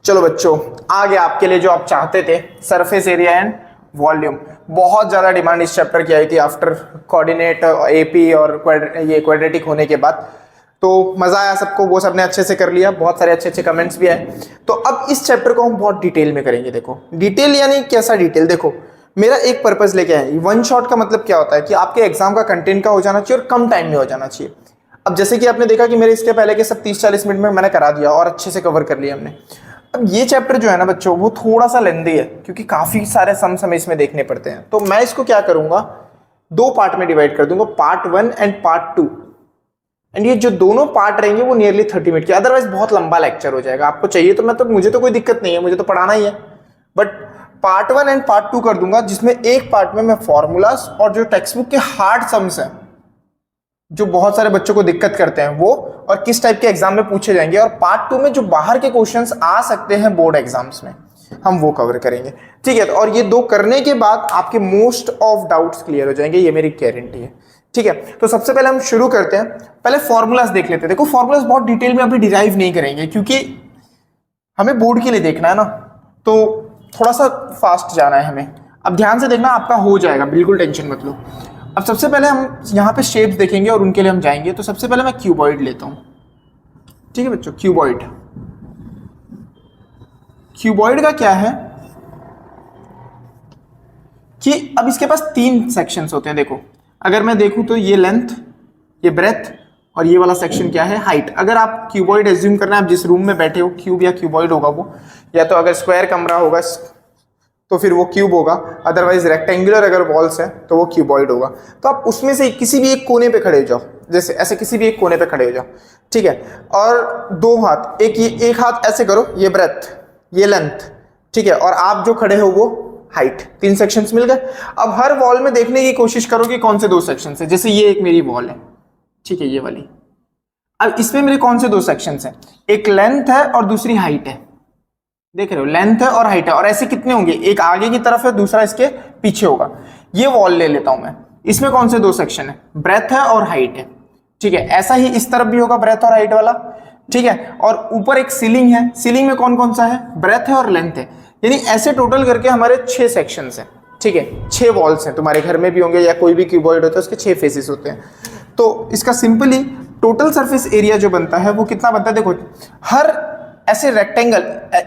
चलो बच्चों, आगे आपके लिए जो आप चाहते थे, सरफेस एरिया एंड वॉल्यूम। बहुत ज्यादा डिमांड इस चैप्टर की आई थी आफ्टर कोऑर्डिनेट एपी और ये क्वाड्रेटिक होने के बाद, तो मजा आया सबको, वो सबने अच्छे से कर लिया, बहुत सारे अच्छे अच्छे कमेंट्स भी आए। तो अब इस चैप्टर को हम बहुत डिटेल में करेंगे। देखो डिटेल यानी कैसा डिटेल, देखो मेरा एक पर्पस लेके आया, वन शॉट का मतलब क्या होता है कि आपके एग्जाम का कंटेंट का हो जाना चाहिए और कम टाइम में हो जाना चाहिए। अब जैसे कि आपने देखा कि मेरे इसके पहले के सब 30-40 मिनट में मैंने करा दिया और अच्छे से कवर कर लिया हमने। अब ये चैप्टर जो है ना बच्चों, वो थोड़ा सा लेंदी है क्योंकि काफी सारे सम हमें इसमें देखने पड़ते हैं। तो मैं इसको क्या करूंगा, दो पार्ट में डिवाइड कर दूंगा, पार्ट 1 एंड पार्ट 2। एंड ये जो दोनों पार्ट रहेंगे वो नियरली 30 मिनट के, अदरवाइज बहुत लंबा लेक्चर हो जाएगा। आपको चाहिए तो मुझे तो कोई दिक्कत नहीं है, मुझे तो पढ़ाना ही है, बट पार्ट 1 एंड पार्ट 2 कर दूंगा, जिसमें एक पार्ट में मैं फॉर्मूलाज और जो टेक्स्ट बुक के हार्ड सम्स हैं जो बहुत सारे बच्चों को दिक्कत करते हैं वो, और किस टाइप के एग्जाम में पूछे जाएंगे, और पार्ट 2 में जो बाहर के क्वेश्चंस आ सकते हैं बोर्ड एग्जाम्स में, हम वो कवर करेंगे। ठीक है, और ये दो करने के बाद आपके मोस्ट ऑफ डाउट्स क्लियर हो जाएंगे, ये मेरी गारंटी है। ठीक है, तो सबसे पहले हम शुरू करते हैं, पहले फॉर्मूलाज देख लेते हैं। देखो फॉर्मूलाज बहुत डिटेल में अभी डिराइव नहीं करेंगे क्योंकि हमें बोर्ड के लिए देखना है ना, तो थोड़ा सा फास्ट जाना है हमें। अब ध्यान से देखना, आपका हो जाएगा, बिल्कुल टेंशन मत लो। अब सबसे पहले हम यहाँ पे शेप्स देखेंगे और उनके लिए हम जाएंगे। तो सबसे पहले मैं क्यूबॉइड लेता हूँ। ठीक है बच्चों, क्यूबॉइड, क्यूबॉइड का क्या है कि अब इसके पास 3 सेक्शंस होते हैं। देखो अगर मैं देखूं तो ये लेंथ, ये ब्रेथ, और ये वाला सेक्शन क्या है, हाइट। अगर आप क्यूबॉइड एज्यूम करना है, आप जिस रूम में बैठे हो क्यूब या क्यूबॉइड होगा वो, या तो अगर स्क्वायर कमरा होगा तो फिर वो क्यूब होगा, अदरवाइज रेक्टेंगुलर अगर वॉल्स है तो वो क्यूबॉइड होगा। तो आप उसमें से किसी भी एक कोने पे खड़े हो जाओ, जैसे ऐसे किसी भी एक कोने पे खड़े हो जाओ। ठीक है, और दो हाथ, एक हाथ ऐसे करो, ये ब्रेथ, ये लेंथ। ठीक है, और आप जो खड़े हो वो हाइट। 3 सेक्शंस मिल गए। अब हर वॉल में देखने की कोशिश करो कि कौन से 2 सेक्शंस है। जैसे ये एक मेरी वॉल है, ठीक है, ये वाली। अब इसमें मेरे कौन से 2 सेक्शंस हैं, एक लेंथ है और दूसरी हाइट है। देख रहे हो, लेंथ है और हाइट है, और ऐसे कितने होंगे, एक आगे की तरफ है, दूसरा इसके पीछे होगा। ये वॉल ले लेता हूं मैं, इसमें कौन से 2 सेक्शन है, ब्रेथ है और हाइट है। ठीक है, ऐसा ही इस तरफ भी होगा, ब्रेथ और हाइट वाला। ठीक है, और ऊपर एक सीलिंग है, सीलिंग में कौन कौन सा है, ब्रेथ है और लेंथ है। यानी ऐसे टोटल करके हमारे 6 सेक्शंस हैं। ठीक है, 6 वॉल्स हैं, तुम्हारे घर में भी होंगे या कोई भी क्यूबॉइड होता है उसके 6 फेसेस होते हैं। तो इसका सिंपली टोटल सरफेस एरिया जो बनता है वो कितना बनता है, देखो हर ऐसे रेक्टेंगल,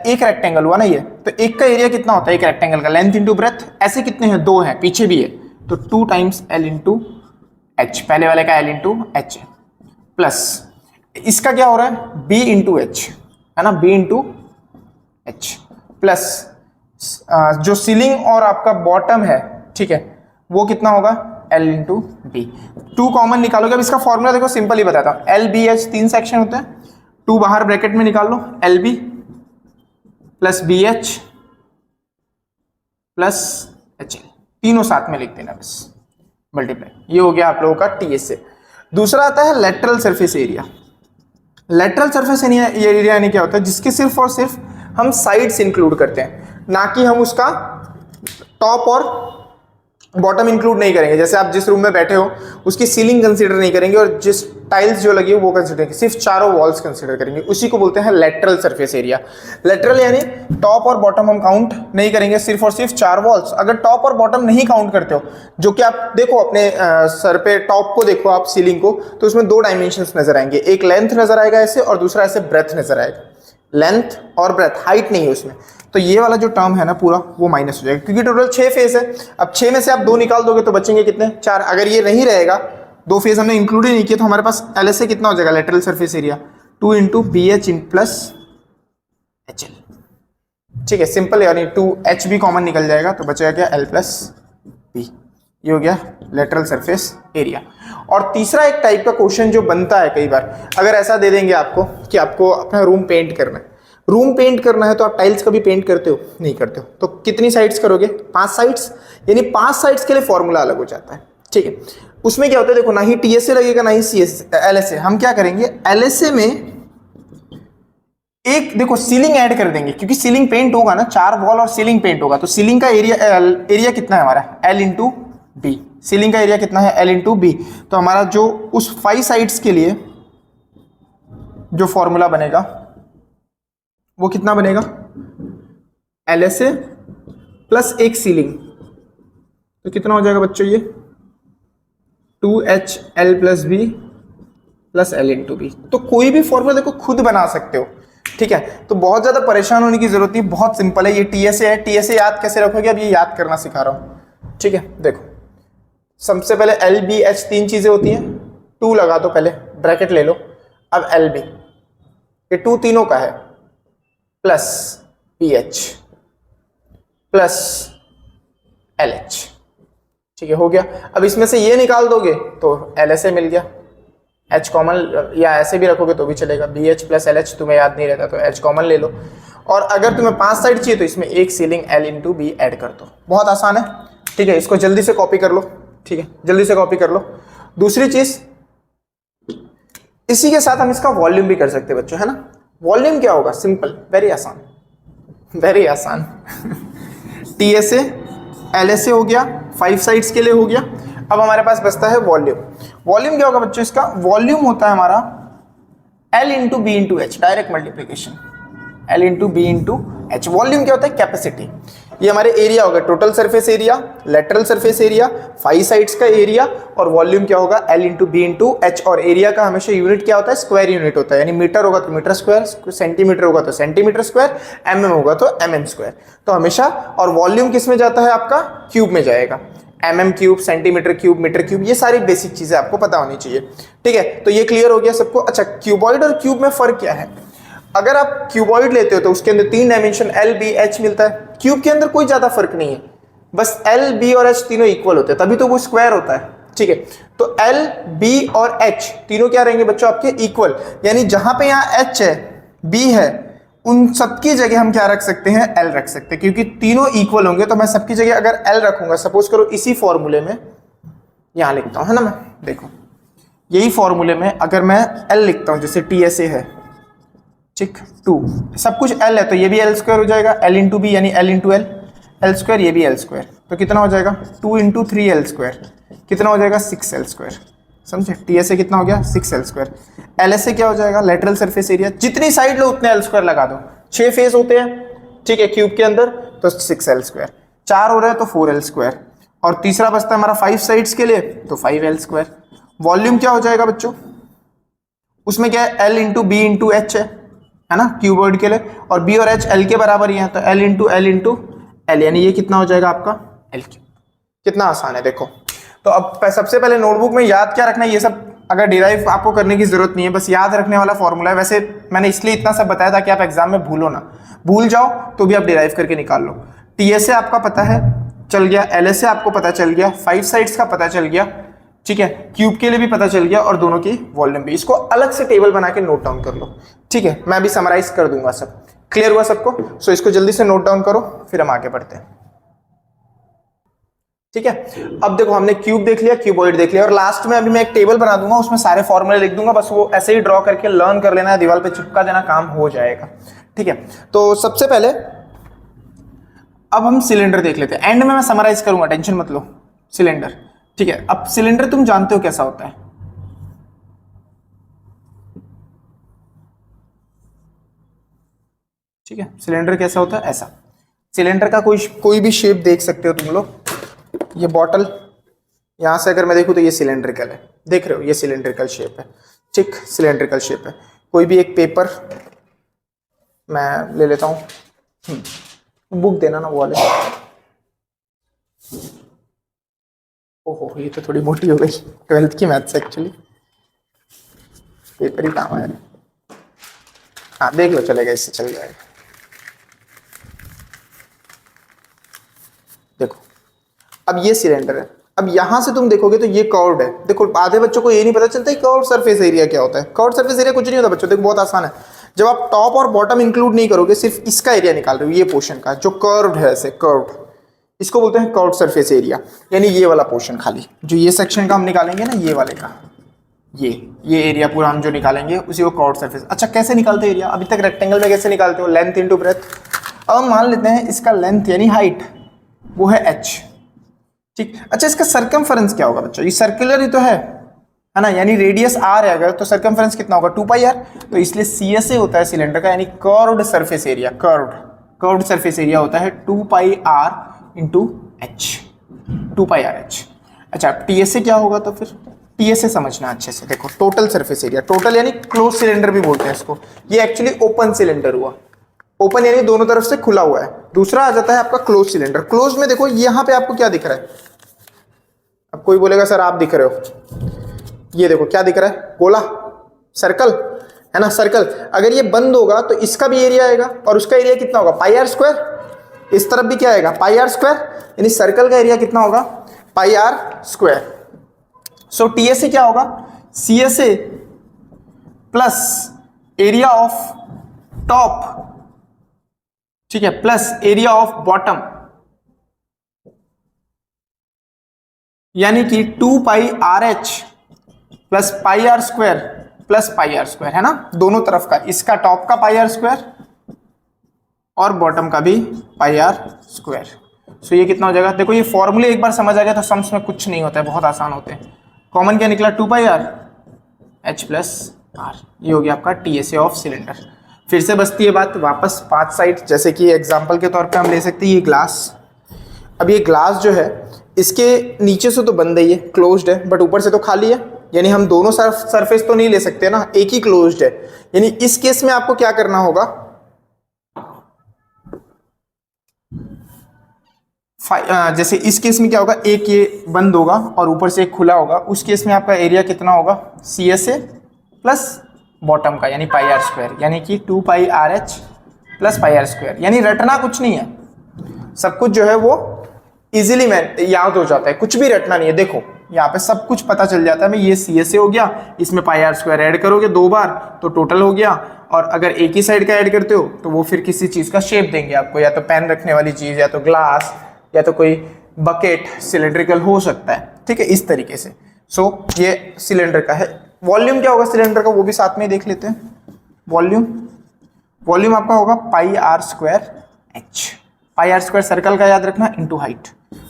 एक रेक्टेंगल हुआ ना ये, तो एक का एरिया कितना होता है, एक रेक्टेंगल का, लेंथ इंटू ब्रेथ। ऐसे कितने हैं, 2 हैं, पीछे भी है, तो 2 टाइम्स L इंटू एच, पहले वाले का L इंटू एच है, प्लस इसका क्या हो रहा है, B इंटू एच, है ना, B इंटू एच, प्लस जो सीलिंग और आपका बॉटम है, ठीक है, वो कितना होगा, L इंटू बी। 2 कॉमन निकालोगे। अब इसका फॉर्मूला देखो, सिंपल ही बताता हूँ, L B H 3 सेक्शन होते हैं, 2 बाहर ब्रैकेट में निकाल लो, L B plus B H plus H L, तीनों साथ में लिख देना बस, मल्टीप्लाई। ये हो गया आप लोगों का टीएस से। दूसरा आता है lateral surface area. Lateral surface area यानी क्या होता है, जिसके सिर्फ और सिर्फ हम साइड्स इंक्लूड करते हैं, ना कि हम उसका टॉप और बॉटम इंक्लूड नहीं करेंगे। जैसे आप जिस रूम में बैठे हो उसकी सीलिंग कंसीडर नहीं करेंगे और जिस टाइल्स जो लगी हो वो कंसीडर करेंगे, सिर्फ चारों वॉल्स कंसीडर करेंगे। उसी को बोलते हैं लेटरल सरफेस एरिया। लेटरल यानी टॉप और बॉटम हम काउंट नहीं करेंगे, सिर्फ और सिर्फ 4 वॉल्स। अगर टॉप और बॉटम नहीं काउंट करते हो, जो कि आप देखो अपने सर पे टॉप को देखो आप, सीलिंग को, तो उसमें 2 डायमेंशंस नजर आएंगे, एक लेंथ नजर आएगा ऐसे और दूसरा ऐसे ब्रेथ नजर आएगा। लेंथ और ब्रेथ, हाइट नहीं है उसमें। तो ये वाला जो टर्म है ना पूरा, वो माइनस हो जाएगा, क्योंकि टोटल 6 फेस है। अब 6 में से आप 2 निकाल दोगे तो बचेंगे कितने, 4। अगर ये नहीं रहेगा, 2 फेस हमने इंक्लूड ही नहीं किया, तो हमारे पास एल एस ए कितना हो जाएगा, lateral surface area 2 into B H इन प्लस एच एल। ठीक है, सिंपल, यानी 2 एच भी कॉमन निकल जाएगा, तो बचेगा क्या, एल प्लस बी। ये हो गया लेटरल सरफेस एरिया। और तीसरा एक टाइप का क्वेश्चन जो बनता है कई बार, अगर ऐसा दे देंगे आपको कि आपको अपना रूम पेंट करना है, रूम पेंट करना है, तो आप टाइल्स कभी पेंट करते हो, नहीं करते हो, तो कितनी साइड्स करोगे, 5 साइड्स, यानी 5 साइड्स के लिए फॉर्मूला अलग हो जाता है। ठीक है, उसमें क्या होता है, देखो ना ही टीएसए लगेगा ना ही एलएसए। हम क्या करेंगे, एलएसए में एक देखो सीलिंग ऐड कर देंगे, क्योंकि सीलिंग पेंट होगा ना, 4 वॉल और सीलिंग पेंट होगा, तो सीलिंग का एरिया कितना है हमारा, L इंटू बी। सीलिंग का एरिया कितना है, L इंटू बी। तो हमारा जो उस 5 साइड्स के लिए जो फॉर्मूला बनेगा वो कितना बनेगा, LSA प्लस एक सीलिंग, तो कितना हो जाएगा बच्चों ये 2HL plus B plus L into B. तो कोई भी फॉर्मूला देखो खुद बना सकते हो, ठीक है। तो बहुत ज्यादा परेशान होने की जरूरत नहीं, बहुत सिंपल है। ये TSA है, TSA याद कैसे रखोगे, अब ये याद करना सिखा रहा हूं, ठीक है। देखो सबसे पहले LBH तीन चीजें होती हैं, 2 लगा दो, पहले ब्रैकेट ले लो। अब LB ये 2 तीनों का है, प्लस BH प्लस LH, ठीक है, हो गया। अब इसमें से ये निकाल दोगे तो LSA मिल गया, H कॉमन, या ऐसे भी रखोगे तो भी चलेगा, BH प्लस LH तुम्हें याद नहीं रहता तो H कॉमन ले लो। और अगर तुम्हें 5 साइड चाहिए तो इसमें एक ceiling L into B add कर दो, बहुत आसान है, ठीक है। इसको जल्दी से कॉपी कर लो, ठीक है, जल्दी से कॉपी कर लो। दूसरी चीज, इसी के साथ हम इसका वॉल्यूम भी कर सकते हैं बच्चों, है ना। वॉल्यूम क्या होगा, सिंपल, वेरी आसान, वेरी आसान TSA LSA हो गया, 5 साइड्स के लिए हो गया। अब हमारे पास बचता है वॉल्यूम। वॉल्यूम क्या होगा बच्चों, इसका वॉल्यूम होता है हमारा L into B into H, direct multiplication, L into B into H. Volume क्या होता है, कैपेसिटी। ये हमारे एरिया होगा, total surface area, lateral surface area, 5 sides का एरिया, और वॉल्यूम क्या होगा L into B into H. और एरिया का हमेशा यूनिट क्या होता है, स्क्वायर यूनिट होता है, यानी मीटर होगा तो मीटर स्क्वायर, सेंटीमीटर होगा तो सेंटीमीटर स्क्वायर, mm होगा तो mm स्क्वायर, तो हमेशा। और वॉल्यूम किस में जाता है आपका, क्यूब में जाएगा, mm cube, centimetre cube, metre cube, ये सारी बेसिक चीजें आपको पता होनी चाहिए, ठीक है। तो ये क्लियर हो गया सबको। अच्छा, क्यूबॉइड और क्यूब में फर्क क्या है, अगर आप क्यूबॉइड लेते हो तो उसके अंदर 3 डायमेंशन L B H मिलता है, क्यूब के अंदर कोई ज्यादा फर्क नहीं है, बस L B और H तीनों इक्वल होते हैं, तभी तो वो स्क्वायर होता है, ठीक है। तो L B और H तीनों क्या रहेंगे बच्चों आपके, इक्वल, यानी जहां पे यहाँ H है, B है, उन सबकी जगह हम क्या रख सकते हैं, L रख सकते हैं, क्योंकि तीनों इक्वल होंगे। तो मैं सबकी जगह अगर L रखूंगा, सपोज करो इसी फॉर्मूले में यहां लिखता हूं, है ना, मैं देखो यही फॉर्मूले में अगर मैं L लिखता हूं, जैसे TSA है, ठीक, 2, सब कुछ L है तो ये भी L स्क्वायर हो जाएगा, L इंटू बी यानी L इंटू L स्क्वायर, ये भी L स्क्वायर, तो कितना हो जाएगा 2 इंटू 3L स्क्वायर, कितना हो जाएगा 6L स्क्वायर, समझे। TSA कितना हो गया 6L स्क्वायर। LSA क्या हो जाएगा, लेटरल सरफेस एरिया, जितनी साइड लो उतने L स्क्वायर लगा दो, 6 फेस होते हैं, ठीक है, क्यूब के अंदर, तो 6L स्क्वायर, 4 हो रहा है तो 4L स्क्वायर, और तीसरा बचता है हमारा 5 साइड्स के लिए तो 5L स्क्वायर। वॉल्यूम क्या हो जाएगा बच्चों, उसमें क्या है, L into B into H है ना, क्यूबॉइड के लिए, और B और H L के बराबर ही है, तो L इंटू L, यानी ये कितना हो जाएगा आपका L क्यूब। कितना आसान है देखो। तो अब सबसे पहले नोटबुक में याद क्या रखना है, ये सब अगर डिराइव आपको करने की जरूरत नहीं है, बस याद रखने वाला फॉर्मूला है। वैसे मैंने इसलिए इतना सब बताया ताकि आप एग्जाम में भूलो ना, भूल जाओ तो भी आप डिराइव करके निकाल लो। TSA आपका पता है, चल गया, LSA आपको पता चल गया, 5 साइड्स का पता चल गया, ठीक है, क्यूब के लिए भी पता चल गया, और दोनों की वॉल्यूम भी। इसको अलग से टेबल बना के नोट डाउन कर लो, ठीक है, मैं भी समराइज कर दूंगा सब। क्लियर हुआ सबको, सो इसको जल्दी से नोट डाउन करो, फिर हम आगे बढ़ते हैं, ठीक है। अब देखो हमने क्यूब देख लिया, क्यूबॉइड देख लिया, और लास्ट में अभी मैं एक टेबल बना दूंगा, उसमें सारे फॉर्मूले लिख दूंगा, बस वो ऐसे ही ड्रॉ करके लर्न कर लेना है, दीवार पे चिपका देना, काम हो जाएगा, ठीक है। तो सबसे पहले अब हम सिलेंडर देख लेते हैं, एंड में मैं समराइज करूंगा, टेंशन मत लो। सिलेंडर, ठीक है। अब सिलेंडर तुम जानते हो कैसा होता है, ठीक है, सिलेंडर कैसा होता है, ऐसा। सिलेंडर का कोई भी शेप देख सकते हो तुम लोग। ये बॉटल, यहां से अगर मैं देखूं तो ये सिलेंड्रिकल है, देख रहे हो, ये सिलेंड्रिकल शेप है, ठीक, सिलेंड्रिकल शेप है। कोई भी एक पेपर मैं ले लेता हूं, बुक देना ना वो वाले, ओहो ये तो थोड़ी मोटी हो गई, 12th की मैथ्स एक्चुअली, पेपर ही काम आया। हाँ देख लो, चलेगा, इससे चल जाएगा। देखो अब ये सिलेंडर है, अब यहां से तुम देखोगे तो ये कर्व्ड है। देखो आधे बच्चों को ये नहीं पता चलता कर्व्ड सरफेस एरिया क्या होता है। कर्व्ड सरफेस एरिया कुछ नहीं होता बच्चों, देखो बहुत आसान है। जब आप टॉप और बॉटम इंक्लूड नहीं करोगे, सिर्फ इसका एरिया निकाल रहे हो, ये पोर्शन का जो कर्व्ड है, ऐसे कर्व्ड, इसको बोलते हैं कर्व्ड सरफेस एरिया, यानी ये वाला पोर्शन खाली, जो ये सेक्शन का हम निकालेंगे ना, ये वाले का, ये एरिया पूरा हम जो निकालेंगे उसी को कर्व्ड सरफेस। अच्छा कैसे निकालते हैं एरिया, अभी तक रेक्टेंगल में कैसे निकालते हो, लेंथ इंटू ब्रेथ। अब हम मान लेते हैं इसका लेंथ यानी हाइट वो है h, ठीक। अच्छा इसका सरकमफेरेंस क्या होगा बच्चों, ये सर्कुलर ही तो है ना, यानी रेडियस r है अगर, तो सरकमफेरेंस कितना होगा 2 पाई r, तो इसलिए CSA होता है सिलेंडर का, यानी curved surface area, curved, curved surface area होता है 2 pi R into H, 2 pi R H. अच्छा टीएसए क्या होगा, तो फिर टीएसए समझना अच्छे से। देखो टोटल सरफेस एरिया, टोटल यानी क्लोज सिलेंडर भी बोलते हैं इसको, ये एक्चुअली ओपन सिलेंडर हुआ, ओपन यानी दोनों तरफ से खुला हुआ है। दूसरा आ जाता है आपका क्लोज सिलेंडर। क्लोज में देखो यहाँ पे आपको क्या दिख रहा है, अब कोई बोलेगा सर आप दिख रहे हो, ये देखो क्या दिख रहा है, गोला, सर्कल है ना, सर्कल। अगर ये बंद होगा तो इसका भी एरिया आएगा और उसका एरिया कितना होगा, पाई आर स्क्वायर। इस तरफ भी क्या आएगा, पाई आर स्क्वायर, यानी सर्कल का एरिया कितना होगा, pi R square. So TSA क्या होगा, CSA plus area of top, ठीक है, प्लस एरिया ऑफ बॉटम, यानी कि 2 pi R H plus pi R square plus pi R square, है ना, दोनों तरफ का, इसका टॉप का पाई आर स्क्वायर और बॉटम का भी पाई आर स्क्वायर। सो ये कितना हो जाएगा, देखो ये फॉर्मूले एक बार समझ आ गया तो सम्स में कुछ नहीं होता है, बहुत आसान होते हैं। कॉमन क्या निकला, 2 pi R H plus are, ये हो गया आपका टीएसए ऑफ सिलेंडर। फिर से बचती है बात वापस 5 साइड, जैसे कि एग्जांपल के तौर पे हम ले सकते हैं ये ग्लास। अब ये ग्लास जो है इसके नीचे से तो बंद है, ये क्लोज्ड है, बट ऊपर से तो खाली है, यानी हम दोनों सरफेस तो नहीं ले सकते ना, एक ही क्लोज्ड है। यानी इस केस में आपको क्या करना होगा, जैसे इस केस में क्या होगा, एक ये बंद होगा और ऊपर से एक खुला होगा, उस केस में आपका एरिया कितना होगा, C S A plus bottom का यानी पाई आर स्क्वायर, यानी कि 2 pi R H plus pi R square. यानी रटना कुछ नहीं है, सब कुछ जो है वो इजीली याद हो जाता है, कुछ भी रटना नहीं है। देखो यहाँ पे सब कुछ पता चल जाता है, मैं ये सी एस ए हो गया, इसमें पाई आर स्क्वायर ऐड करोगे 2 बार तो टोटल हो गया, और अगर एक ही साइड का ऐड करते हो तो वो फिर किसी चीज का शेप देंगे आपको, या तो पेन रखने वाली चीज, या तो ग्लास, या तो कोई बकेट सिलेंड्रिकल हो सकता है, ठीक है, इस तरीके से। सो ये सिलेंडर का है। वॉल्यूम क्या होगा सिलेंडर का, वो भी साथ में देख लेते हैं। वॉल्यूम आपका होगा pi R square H, pi R square circle का याद रखना इनटू हाइट,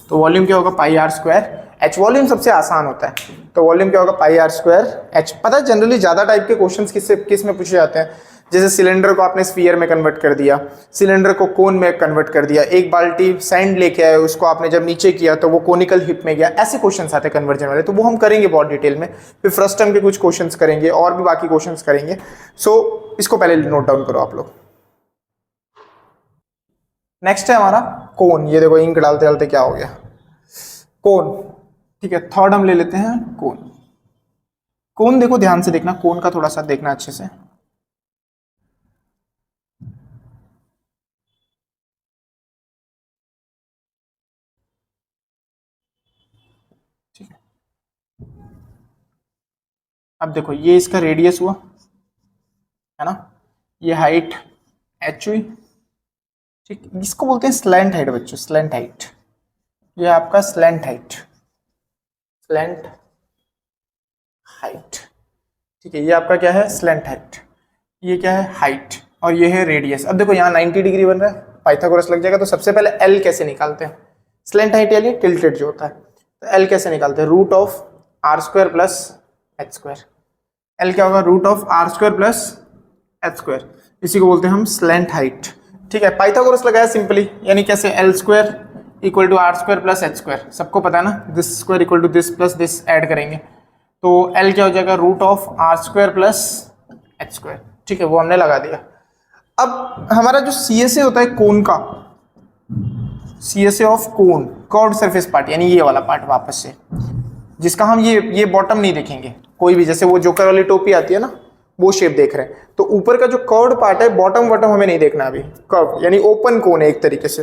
तो वॉल्यूम क्या होगा, pi R square H. Volume सबसे आसान होता है, तो वॉल्यूम क्या होगा, पाई आर स्क्वायर एच। पता है जनरली ज्यादा टाइप के क्वेश्चंस किस में पूछे जाते हैं, जैसे सिलेंडर को आपने स्फीयर में कन्वर्ट कर दिया, सिलेंडर को कोन में कन्वर्ट कर दिया, एक बाल्टी सैंड लेके आए, उसको आपने जब नीचे किया तो वो कोनिकल हिप में गया, ऐसे क्वेश्चंस आते हैं कन्वर्जन वाले, तो वो हम करेंगे बहुत डिटेल में। फिर फर्स्ट टर्म के कुछ क्वेश्चंस करेंगे और भी बाकी क्वेश्चंस करेंगे। सो इसको पहले नोट डाउन करो आप लोग। नेक्स्ट है हमारा कोन। ये देखो इंक डालते डालते क्या हो गया, कोन, ठीक है। थर्ड हम ले लेते हैं कोन। कोन देखो ध्यान से देखना, कोन का थोड़ा सा देखना अच्छे से। ठीक है, अब देखो ये इसका रेडियस हुआ है ना, ये हाइट एच हुई, ठीक, इसको बोलते हैं स्लैंट हाइट बच्चों, स्लैंट हाइट। ये आपका स्लैंट हाइट, स्लैंट हाइट, ठीक है, ये आपका क्या है, स्लैंट हाइट। ये क्या है, हाइट, और ये है रेडियस। अब देखो यहाँ 90 डिग्री बन रहा है, पाइथागोरस लग जाएगा, तो सबसे पहले एल कैसे निकालते हैं, स्लैंट हाइट यानी टिल्टेड जो होता है, तो एल कैसे निकालते हैं, root of R square plus H square. L क्या होगा, root of R square plus H square, इसी को बोलते हैं हम स्लैंट हाइट, ठीक है। पाइथागोरस लगाया सिंपली, यानी कैसे, L square equal to R square plus H square, सबको पता है ना, this square equal to this plus this add करेंगे, तो एल क्या हो जाएगा, root of R square plus H square, ठीक है, वो हमने लगा दिया। अब हमारा जो सी एस ए होता है कोन का, C S A of cone, curved surface part, यानी ये वाला पार्ट वापस से, जिसका हम ये बॉटम नहीं देखेंगे कोई भी, जैसे वो जोकर वाली टोपी आती है ना, वो शेप देख रहे हैं, तो ऊपर का जो कर्व्ड पार्ट है, बॉटम बॉटम हमें नहीं देखना अभी, कर्व यानी ओपन कोन है एक तरीके से,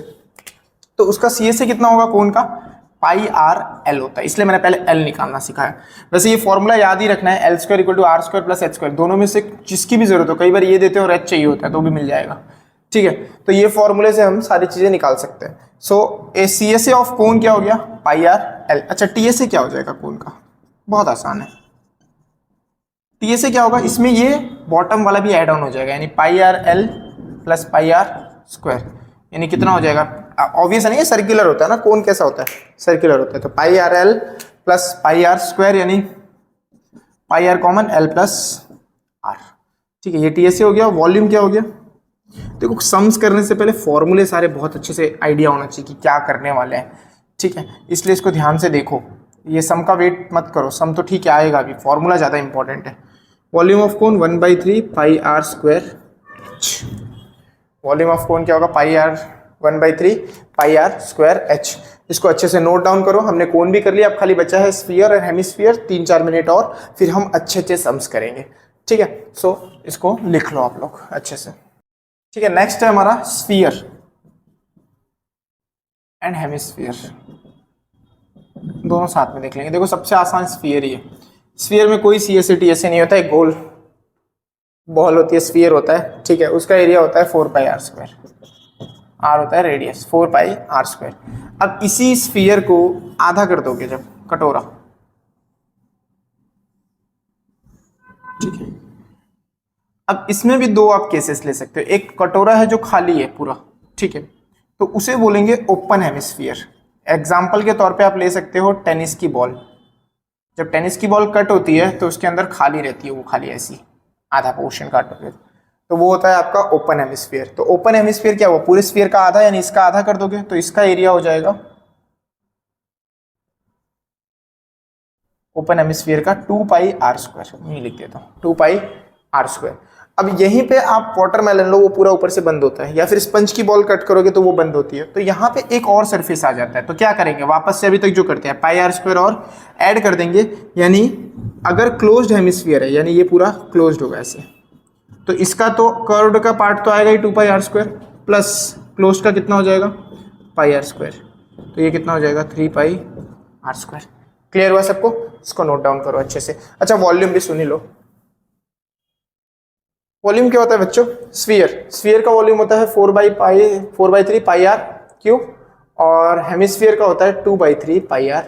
तो उसका सी एस ए कितना होगा कोन का, पाई आर एल होता है, इसलिए मैंने पहले एल निकालना सिखाया। वैसे ये फॉर्मूला याद ही रखना है, L square equal to R square plus H square, दोनों में से जिसकी भी जरूरत हो, कई बार ये देते हैं और एच चाहिए होता है तो भी मिल जाएगा, ठीक है। तो ये फॉर्मूले से हम सारी चीजें निकाल सकते हैं। सो ए सी एस ए ऑफ कोन क्या हो गया, पाई आर एल। अच्छा टी एस ए क्या हो जाएगा कोन का, बहुत आसान है, टी एस ए क्या होगा, इसमें ये बॉटम वाला भी एड ऑन हो जाएगा, यानी pi R L plus pi R square, यानी कितना हो जाएगा, ऑब्वियस है ना, ये सर्कुलर होता है ना, कोन कैसा होता है, सर्कुलर होता है, तो pi R L plus pi R square, यानी pi R common, L plus R, ठीक है, ये टी एस ए हो गया। वॉल्यूम क्या हो गया, देखो सम्स करने से पहले फॉर्मूले सारे बहुत अच्छे से आइडिया होना चाहिए कि क्या करने वाले हैं, ठीक है, इसलिए इसको ध्यान से देखो। ये सम का वेट मत करो, सम तो ठीक है आएगा अभी, फॉर्मूला ज़्यादा इंपॉर्टेंट है। Volume of cone 1/3 pi R square. Volume of cone क्या होगा, pi R 1/3 pi R square H. इसको अच्छे से नोट डाउन करो, हमने कोन भी कर लिया, अब खाली बचा है स्फीयर और हेमिस्फीयर। 3-4 मिनट और फिर हम अच्छे अच्छे सम्स करेंगे, ठीक है। सो इसको लिख लो आप लोग अच्छे से, ठीक है। नेक्स्ट है हमारा स्फीयर एंड हेमिस्फीयर, दोनों साथ में देख लेंगे। देखो सबसे आसान स्फीयर ही है। स्फीयर में कोई सी एस टी ऐसे नहीं होता है, गोल बॉल होती है, स्फीयर होता है, ठीक है। उसका एरिया होता है 4 पाई आर स्क्वायर, आर होता है रेडियस, 4 पाई आर स्क्वायर। अब इसी स्फीयर को आधा कर दोगे जब, कटोरा, ठीक है। अब इसमें भी दो आप केसेस ले सकते हो। एक कटोरा है जो खाली है पूरा, ठीक है, तो उसे बोलेंगे ओपन हेमिस्फीयर। एग्जाम्पल के तौर पे आप ले सकते हो टेनिस की बॉल। जब टेनिस की बॉल कट होती है तो उसके अंदर खाली रहती है, वो खाली ऐसी आधा पोर्शन कट होता है, तो वो होता है आपका ओपन हेमिस्फीयर। तो ओपन हेमिस्फीयर क्या हुआ, पूरे स्फीयर का आधा, यानी इसका आधा कर दोगे तो इसका एरिया हो जाएगा ओपन हेमिस्फीयर का 2 पाई आर स्क्वायर। मैं लिख देता हूँ 2 पाई आर स्क्वायर। अब यहीं पे आप वाटरमेलन लो, वो पूरा ऊपर से बंद होता है, या फिर स्पंज की बॉल कट करोगे तो वो बंद होती है। तो यहाँ पे एक और सरफेस आ जाता है, तो क्या करेंगे, वापस से अभी तक जो करते हैं पाई आर स्क्वायर और ऐड कर देंगे। यानी अगर क्लोज्ड हेमिस्फीयर है, यानी ये पूरा क्लोज्ड होगा ऐसे, तो इसका तो कर्व्ड का पार्ट तो आएगा ही 2 pi R square, plus close का कितना हो जाएगा पाई आर स्क्वायर, तो ये कितना हो जाएगा 3 पाई आर स्क्वायर। क्लियर हुआ सबको, इसको नोट डाउन करो अच्छे से। अच्छा वॉल्यूम भी सुनी लो। वॉल्यूम क्या होता है बच्चों, स्फीयर का वॉल्यूम होता है 4/3 पाई आर क्यूब, और हेमिस्फीयर का होता है 2/3 पाई आर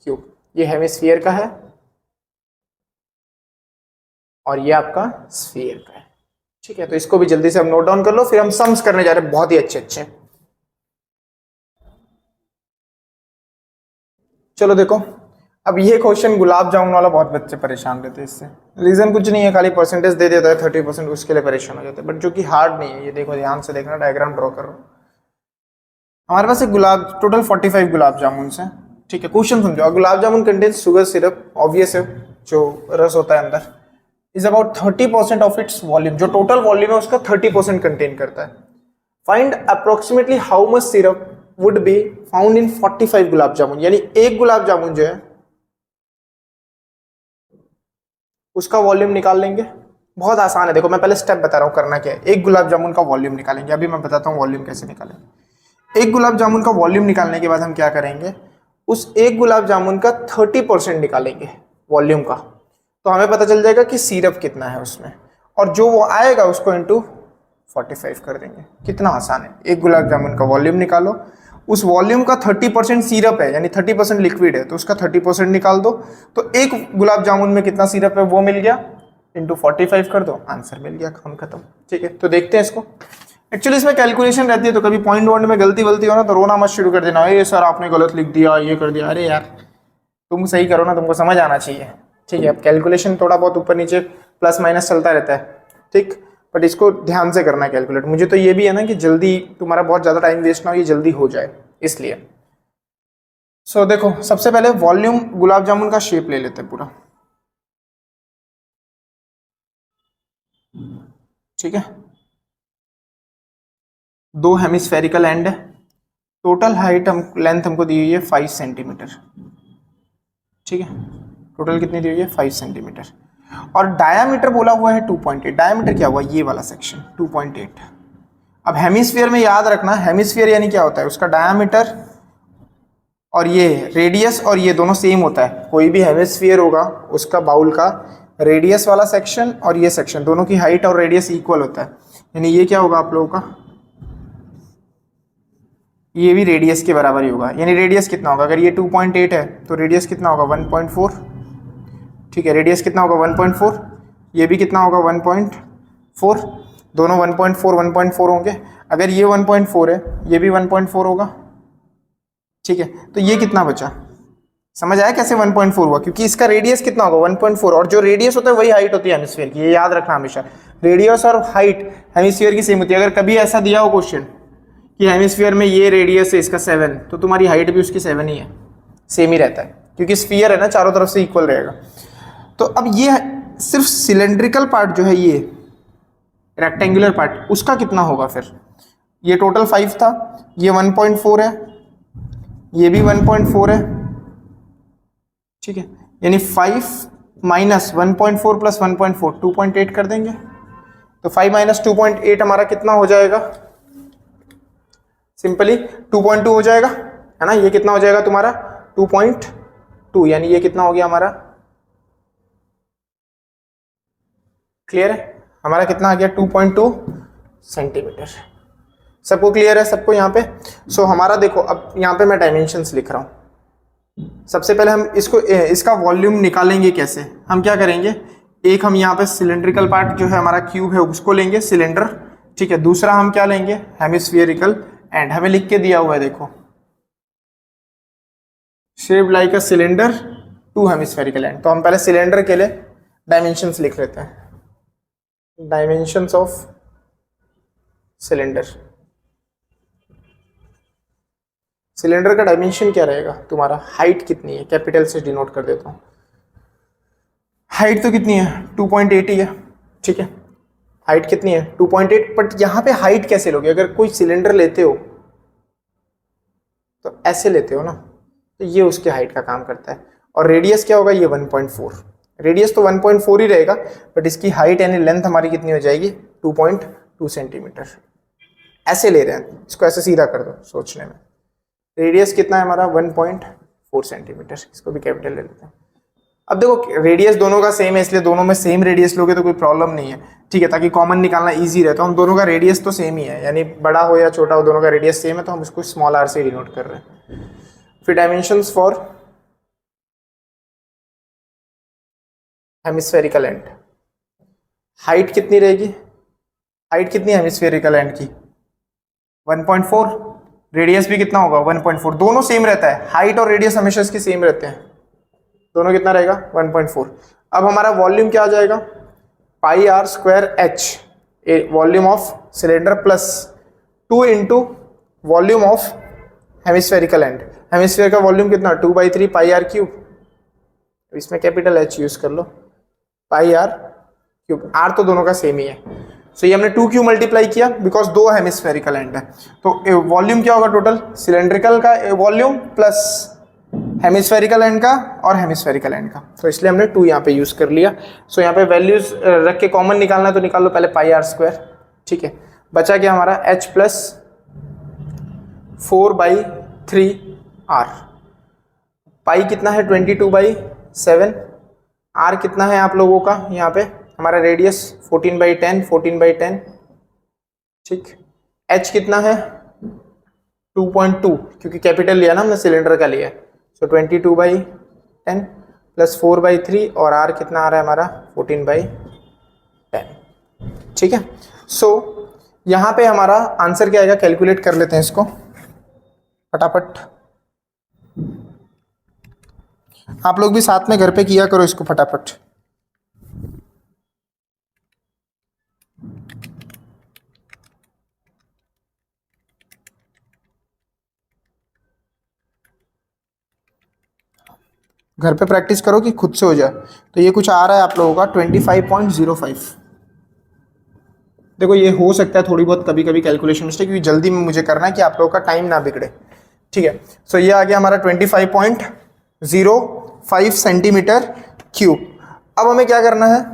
क्यूब। ये हेमिस्फीयर का है और ये आपका स्फीयर का है, ठीक है। तो इसको भी जल्दी से हम नोट डाउन कर लो, फिर हम सम्स करने जा रहे हैं बहुत ही अच्छे अच्छे। चलो देखो, अब ये क्वेश्चन गुलाब जामुन वाला बहुत बच्चे परेशान रहते हैं इससे। रीजन कुछ नहीं है, खाली परसेंटेज दे देता है 30%, उसके लिए परेशान हो जाते हैं, बट जो कि हार्ड नहीं है। ये देखो ध्यान से देखना, डायग्राम ड्रॉ करो। हमारे पास एक टोटल 45 गुलाब जामुन है, ठीक है। क्वेश्चन समझो, gulab jamun contains sugar syrup, obvious है, जो रस होता है अंदर, is about 30% of its volume. जो टोटल वॉल्यूम है उसका 30% कंटेन करता है। Find approximately how much syrup would be found in 45 gulab jamun, यानी एक गुलाब जामुन जो है उसका वॉल्यूम निकाल लेंगे। बहुत आसान है, देखो मैं पहले स्टेप बता रहा हूँ करना क्या है। एक गुलाब जामुन का वॉल्यूम निकालेंगे, अभी मैं बताता हूँ वॉल्यूम कैसे निकालेंगे। एक गुलाब जामुन का वॉल्यूम निकालने के बाद हम क्या करेंगे, उस एक गुलाब जामुन का 30% निकालेंगे वॉल्यूम का, तो हमें पता चल जाएगा कि सिरप कितना है उसमें, और जो वो आएगा उसको इंटू 45 कर देंगे। कितना आसान है, एक गुलाब जामुन का वॉल्यूम निकालो, उस वॉल्यूम का 30% सिरप है, यानी 30% लिक्विड है, तो उसका 30% निकाल दो, तो एक गुलाब जामुन में कितना सिरप है वो मिल गया, इंटू 45 कर दो, आंसर मिल गया, काम खत्म, ठीक है। तो देखते हैं इसको। एक्चुअली इसमें कैलकुलेशन रहती है, तो कभी पॉइंट वॉइंट में गलती वलती हो ना तो रोना मत शुरू कर देना, ये सर आपने गलत लिख दिया, ये कर दिया। अरे यार तुम सही करो ना, तुमको समझ आना चाहिए, ठीक है। अब कैलकुलेशन थोड़ा बहुत ऊपर नीचे प्लस माइनस चलता रहता है, ठीक, बट इसको ध्यान से करना है कैलकुलेट। मुझे तो ये भी है ना कि जल्दी तुम्हारा बहुत ज़्यादा टाइम वेस्ट ना हो, ये जल्दी हो जाए, इसलिए। सो देखो सबसे पहले वॉल्यूम गुलाब जामुन का शेप ले लेते हैं पूरा, ठीक है। दो हेमिस्फेरिकल एंड है, टोटल हाइट लेंथ हमको दी हुई है 5 सेंटीमीटर, ठीक है। टोटल कितनी दी हुई है 5 सेंटीमीटर, और डायामीटर बोला हुआ है 2.8। डायामीटर क्या हुआ, ये वाला सेक्शन 2.8। अब हेमिस्फीयर में याद रखना, हेमिस्फीयर यानी क्या होता है, उसका डायामीटर और ये रेडियस और ये दोनों सेम होता है। कोई भी हेमिस्फीयर होगा उसका बाउल का रेडियस वाला सेक्शन और ये सेक्शन दोनों की हाइट और रेडियस इक्वल होता है, यानी ये क्या होगा आप लोगों का, ये भी रेडियस के बराबर ही होगा। यानी रेडियस कितना होगा, अगर ये 2.8 है तो रेडियस कितना होगा 1.4, ठीक है। रेडियस कितना होगा 1.4, ये भी कितना होगा 1.4, दोनों 1.4 होंगे। अगर ये 1.4 है ये भी 1.4 होगा, ठीक है। तो ये कितना बचा, समझ आया कैसे 1.4 हुआ? क्योंकि इसका रेडियस कितना होगा 1.4, और जो रेडियस होता है वही हाइट होती है हेमिस्फीयर की, ये याद रखना हमेशा। रेडियस और हाइट हेमिस्फीयर की सेम होती है। अगर कभी ऐसा दिया हो क्वेश्चन कि हेमिस्फीयर में ये रेडियस है इसका 7, तो तुम्हारी हाइट भी उसकी 7 ही है, सेम ही रहता है, क्योंकि स्फीयर है ना, चारों तरफ से इक्वल रहेगा। तो अब ये सिर्फ सिलेंड्रिकल पार्ट जो है, ये रेक्टेंगुलर पार्ट, उसका कितना होगा फिर? ये टोटल 5 था, ये 1.4 है, ये भी 1.4 है, ठीक है। यानी 5 माइनस 1.4 प्लस 1.4 2.8 कर देंगे, तो 5 माइनस 2.8 हमारा कितना हो जाएगा? सिंपली 2.2 हो जाएगा, है ना। ये कितना हो जाएगा तुम्हारा 2.2, यानी ये कितना हो गया हमारा? क्लियर है? हमारा कितना आ गया 2.2 सेंटीमीटर। सबको क्लियर है? सबको यहाँ पे? सो हमारा देखो, अब यहाँ पे मैं डायमेंशंस लिख रहा हूँ। सबसे पहले हम इसका वॉल्यूम निकालेंगे कैसे? हम क्या करेंगे, एक हम यहाँ पे सिलेंड्रिकल पार्ट जो है हमारा क्यूब है उसको लेंगे, सिलेंडर, ठीक है। दूसरा हम क्या लेंगे, हेमिस्फियरिकल एंड, हमें लिख के दिया हुआ है देखो, shaped like a cylinder to hemispherical and. तो हम पहले सिलेंडर के लिए डायमेंशंस लिख लेते हैं, डायमेंशंस ऑफ सिलेंडर। सिलेंडर का डायमेंशन क्या रहेगा तुम्हारा? हाइट कितनी है, कैपिटल से डिनोट कर देता हूं। हाइट तो कितनी है 2.8 ही है, ठीक है। हाइट कितनी है 2.8, बट यहाँ पे हाइट कैसे लोगे? अगर कोई सिलेंडर लेते हो तो ऐसे लेते हो ना, तो ये उसके हाइट का काम करता है। और रेडियस क्या होगा, ये 1.4, रेडियस तो 1.4 ही रहेगा, बट इसकी हाइट यानी लेंथ हमारी कितनी हो जाएगी 2.2 सेंटीमीटर। ऐसे ले रहे हैं इसको, ऐसे सीधा कर दो सोचने में। रेडियस कितना है हमारा 1.4 सेंटीमीटर, इसको भी कैपिटल ले लेते हैं। अब देखो रेडियस दोनों का सेम है, इसलिए दोनों में सेम रेडियस लोगे तो कोई प्रॉब्लम नहीं है, ठीक है, ताकि कॉमन निकालना इजी रहे। तो हम दोनों का रेडियस तो सेम ही है, यानी बड़ा हो या छोटा हो दोनों का रेडियस सेम है, तो हम इसको स्मॉल आर से डिनोट कर रहे हैं। फिर dimensions for hemispherical and, height कितनी रहेगी? हाइट कितनी है हेमिस्फेरिकल एंड की 1.4, रेडियस भी कितना होगा 1.4, दोनों सेम रहता है, हाइट और रेडियस हमेशा इसके सेम रहते हैं, दोनों कितना रहेगा 1.4। अब हमारा वॉल्यूम क्या आ जाएगा, pi R square H, volume of cylinder, plus 2 into volume of hemispherical end. Hemisphere का वॉल्यूम कितना 2/3 पाई आर क्यूब, इसमें कैपिटल एच यूज कर लो, पाई आर क्यूब, आर तो दोनों का सेम ही है। सो ये हमने 2 क्यू मल्टीप्लाई किया बिकॉज 2 हेमिस्फेरिकल एंड है। तो वॉल्यूम क्या होगा टोटल, सिलेंड्रिकल का वॉल्यूम प्लस हेमिस्फेरिकल एंड का और हेमिस्फेरिकल एंड का, तो इसलिए हमने 2 यहाँ पे यूज कर लिया। सो यहाँ पे वैल्यूज रख के कॉमन निकालना है तो निकाल लो पहले पाई आर स्क्वायर, ठीक है। बचा क्या हमारा h प्लस 4/3 r, पाई कितना है 22/7, r कितना है आप लोगों का यहाँ पे, हमारा रेडियस 14/10, ठीक। h कितना है 2.2, क्योंकि कैपिटल लिया ना हमने, सिलेंडर का लिया, सो 22/10 प्लस 4/3, और r कितना आ रहा है हमारा 14/10, ठीक है। सो यहाँ पे हमारा आंसर क्या आएगा, कैलकुलेट कर लेते हैं इसको फटाफट। आप लोग भी साथ में घर पे किया करो इसको फटाफट। घर पे प्रैक्टिस करो कि खुद से हो जाए। तो ये कुछ आ रहा है आप लोगों का 25.05। देखो ये हो सकता है थोड़ी बहुत कभी कभी कैलकुलेशन मिस्टेक, क्योंकि जल्दी में मुझे करना है कि आप लोगों का टाइम ना बिगड़े, ठीक है। सो ये आ गया हमारा 25.05 सेंटीमीटर क्यूब। अब हमें क्या करना है,